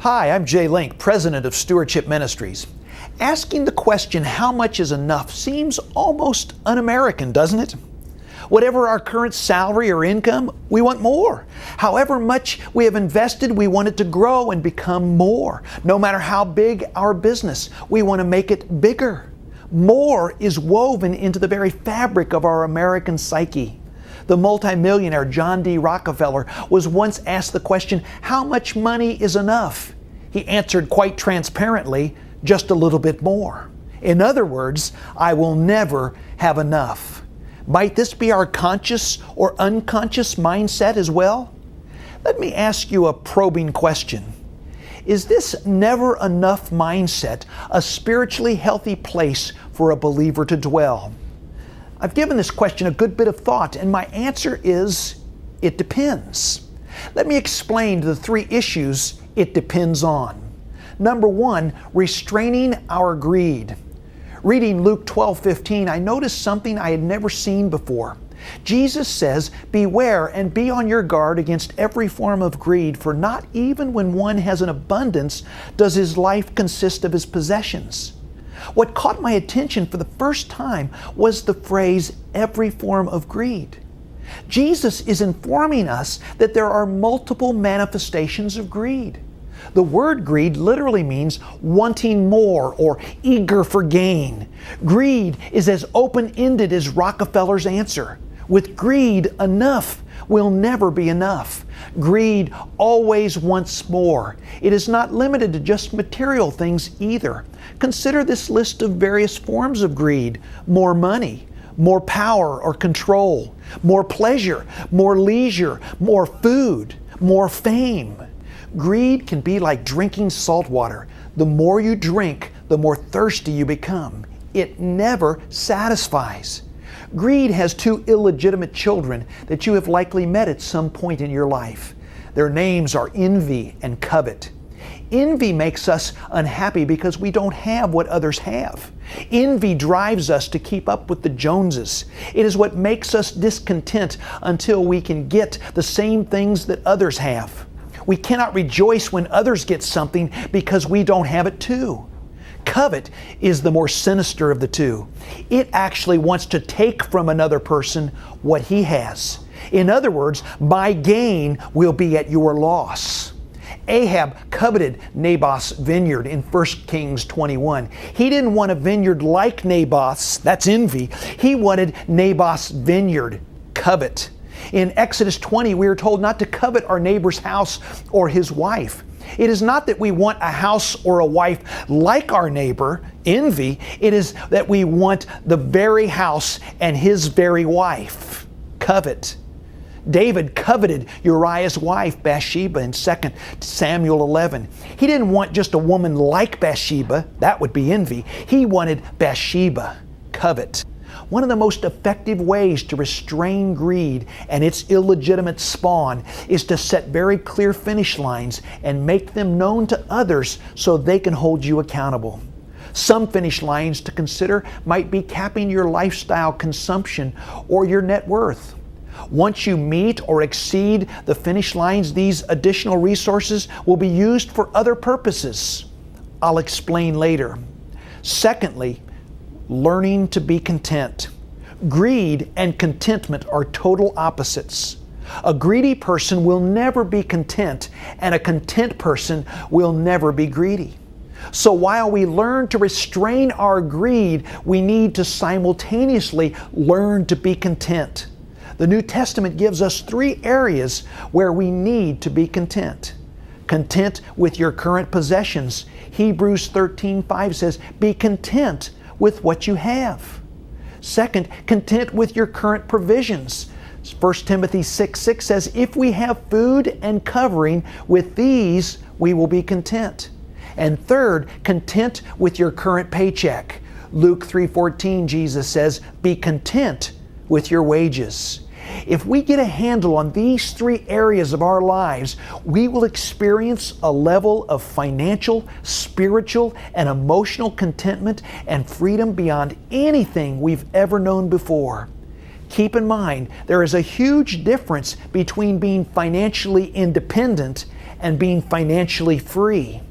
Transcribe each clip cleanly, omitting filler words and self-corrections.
Hi, I'm Jay Link, President of Stewardship Ministries. Asking the question, how much is enough, seems almost un-American, doesn't it? Whatever our current salary or income, we want more. However much we have invested, we want it to grow and become more. No matter how big our business, we want to make it bigger. More is woven into the very fabric of our American psyche. The multimillionaire John D. Rockefeller was once asked the question, how much money is enough? He answered quite transparently, just a little bit more. In other words, I will never have enough. Might this be our conscious or unconscious mindset as well? Let me ask you a probing question. Is this never enough mindset a spiritually healthy place for a believer to dwell? I've given this question a good bit of thought, and my answer is, it depends. Let me explain the three issues it depends on. Number one, restraining our greed. Reading Luke 12:15, I noticed something I had never seen before. Jesus says, beware and be on your guard against every form of greed, for not even when one has an abundance does his life consist of his possessions. What caught my attention for the first time was the phrase, every form of greed. Jesus is informing us that there are multiple manifestations of greed. The word greed literally means wanting more or eager for gain. Greed is as open-ended as Rockefeller's answer. With greed, enough will never be enough. Greed always wants more. It is not limited to just material things either. Consider this list of various forms of greed: more money, more power or control, more pleasure, more leisure, more food, more fame. Greed can be like drinking salt water. The more you drink, the more thirsty you become. It never satisfies. Greed has two illegitimate children that you have likely met at some point in your life. Their names are envy and covet. Envy makes us unhappy because we don't have what others have. Envy drives us to keep up with the Joneses. It is what makes us discontent until we can get the same things that others have. We cannot rejoice when others get something because we don't have it too. Covet is the more sinister of the two. It actually wants to take from another person what he has. In other words, my gain will be at your loss. Ahab coveted Naboth's vineyard in 1 Kings 21. He didn't want a vineyard like Naboth's, that's envy. He wanted Naboth's vineyard, covet. In Exodus 20, we are told not to covet our neighbor's house or his wife. It is not that we want a house or a wife like our neighbor, envy. It is that we want the very house and his very wife, covet. David coveted Uriah's wife, Bathsheba, in 2 Samuel 11. He didn't want just a woman like Bathsheba, that would be envy. He wanted Bathsheba, covet. One of the most effective ways to restrain greed and its illegitimate spawn is to set very clear finish lines and make them known to others so they can hold you accountable. Some finish lines to consider might be capping your lifestyle consumption or your net worth. Once you meet or exceed the finish lines, these additional resources will be used for other purposes. I'll explain later. Secondly, learning to be content. Greed and contentment are total opposites. A greedy person will never be content, and a content person will never be greedy. So while we learn to restrain our greed, we need to simultaneously learn to be content. The New Testament gives us three areas where we need to be content. Content with your current possessions. Hebrews 13:5 says, be content with what you have. Second, content with your current provisions. 1 Timothy 6:6 says, if we have food and covering, with these we will be content. And third, content with your current paycheck. Luke 3:14, Jesus says, be content with your wages. If we get a handle on these three areas of our lives, we will experience a level of financial, spiritual, and emotional contentment and freedom beyond anything we've ever known before. Keep in mind, there is a huge difference between being financially independent and being financially free.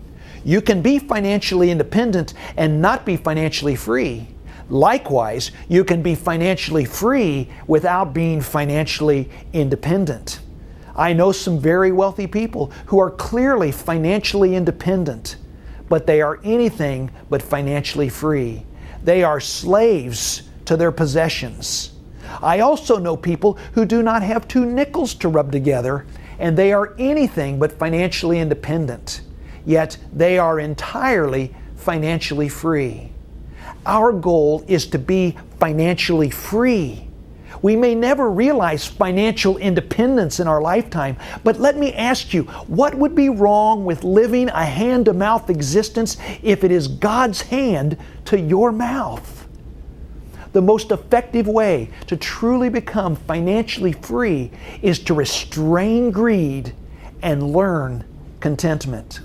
You can be financially independent and not be financially free. Likewise, you can be financially free without being financially independent. I know some very wealthy people who are clearly financially independent, but they are anything but financially free. They are slaves to their possessions. I also know people who do not have two nickels to rub together, and they are anything but financially independent, yet they are entirely financially free. Our goal is to be financially free. We may never realize financial independence in our lifetime, but let me ask you, what would be wrong with living a hand-to-mouth existence if it is God's hand to your mouth? The most effective way to truly become financially free is to restrain greed and learn contentment.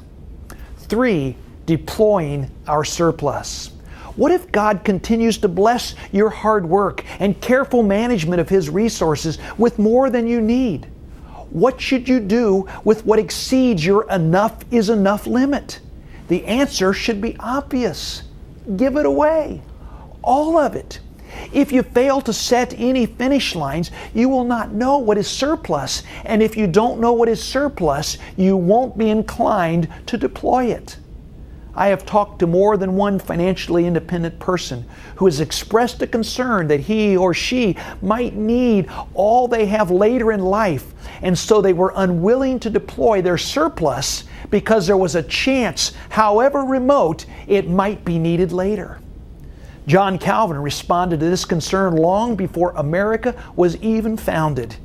3, deploying our surplus. What if God continues to bless your hard work and careful management of His resources with more than you need? What should you do with what exceeds your enough is enough limit? The answer should be obvious. Give it away. All of it. If you fail to set any finish lines, you will not know what is surplus. And if you don't know what is surplus, you won't be inclined to deploy it. I have talked to more than one financially independent person who has expressed a concern that he or she might need all they have later in life, and so they were unwilling to deploy their surplus because there was a chance, however remote, it might be needed later. John Calvin responded to this concern long before America was even founded.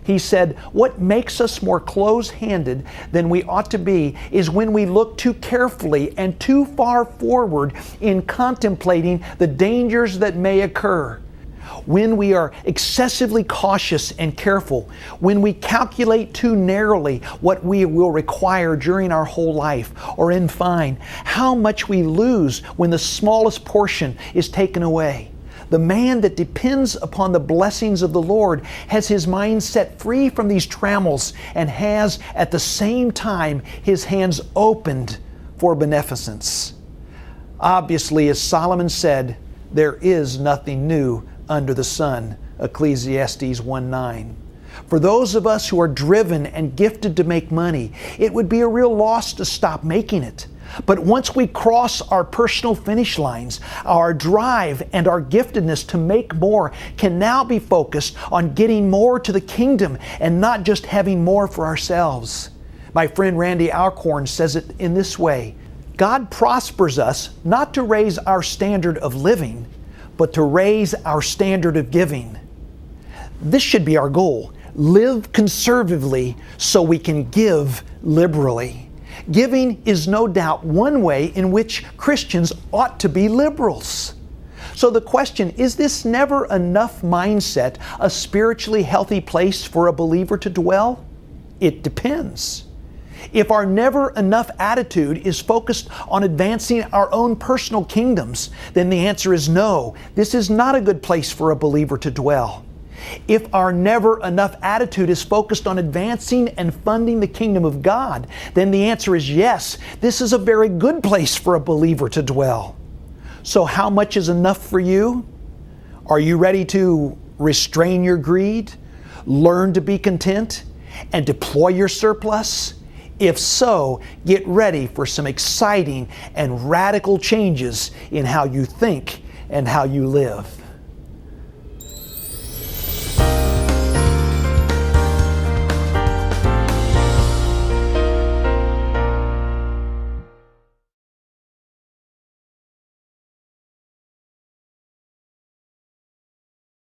He said, "What makes us more close-handed than we ought to be is when we look too carefully and too far forward in contemplating the dangers that may occur. When we are excessively cautious and careful, when we calculate too narrowly what we will require during our whole life, or in fine, how much we lose when the smallest portion is taken away. The man that depends upon the blessings of the Lord has his mind set free from these trammels and has at the same time his hands opened for beneficence." Obviously, as Solomon said, there is nothing new under the sun, Ecclesiastes 1:9. For those of us who are driven and gifted to make money, it would be a real loss to stop making it. But once we cross our personal finish lines, our drive and our giftedness to make more can now be focused on getting more to the kingdom and not just having more for ourselves. My friend Randy Alcorn says it in this way: God prospers us not to raise our standard of living, but to raise our standard of giving. This should be our goal. Live conservatively so we can give liberally. Giving is no doubt one way in which Christians ought to be liberals. So the question, is this never enough mindset a spiritually healthy place for a believer to dwell? It depends. If our never enough attitude is focused on advancing our own personal kingdoms, then the answer is no. This is not a good place for a believer to dwell. If our never enough attitude is focused on advancing and funding the kingdom of God, then the answer is yes. This is a very good place for a believer to dwell. So how much is enough for you? Are you ready to restrain your greed, learn to be content, and deploy your surplus? If so, get ready for some exciting and radical changes in how you think and how you live.